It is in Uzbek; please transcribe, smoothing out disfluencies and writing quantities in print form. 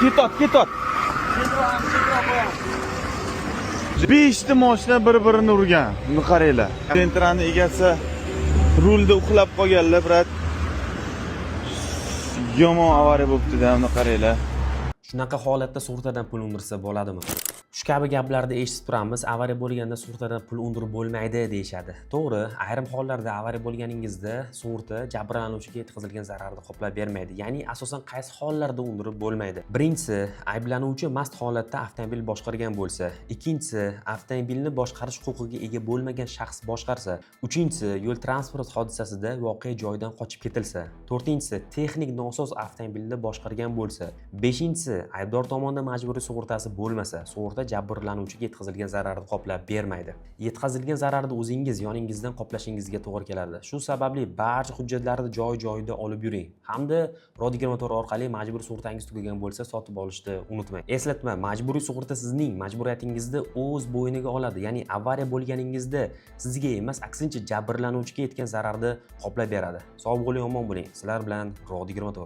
Ketot. 5 ta mashina bir-birini urgan. Buni qaranglar. Sentrani egasi rulda uxlab qolganlar, brat. Yomon avariya bo'libdi-da, buni qaranglar. Shunaqa holatda sug'urtadan pul undirsa bo'ladimi? Shu kabi gaplarni eshitib turamiz. Avariya bo'lganda sug'urtadan pul undirib bo'lmaydi deyshadi. To'g'ri, ayrim hollarda avariya bo'lganingizda sug'urta jabrlanuvchiga yetkazilgan zararni qoplab bermaydi. Ya'ni asosan qaysi hollarda undirib bo'lmaydi? Birinchisi, ayblanuvchi mast holatda avtomobil boshqargan bo'lsa. Ikkinchisi, avtomobilni boshqarish huquqiga ega bo'lmagan shaxs boshqarsa. Uchinchisi, yo'l transport hodisasida voqea joyidan qochib ketilsa. To'rtinchisi, texnik nosoz avtomobilni boshqargan bo'lsa. Beshinchisi, aybdor tomonidan majburiy sug'urtasi bo'lmasa, sug'urta jabrlanuvchiga yetkazilgan zararni qoplab bermaydi. Yetkazilgan zararni o'zingiz yoningizdan qoplashingizga to'g'ri keladi. Shu sababli barcha hujjatlarni joy-joyida olib yuring. Hamda Rodigramotor orqali majburiy sug'urtangiz tugagan bo'lsa, sotib olishni unutmang. Eslatma, majburiy sug'urta sizning majburiyatingizni o'z bo'yniga oladi. Ya'ni avariya bo'lganingizda sizga emas, aksincha jabrlanuvchiga yetgan zararni qoplab beradi. Sog' bo'ling, omon bo'ling. Sizlar bilan Rodigramotor.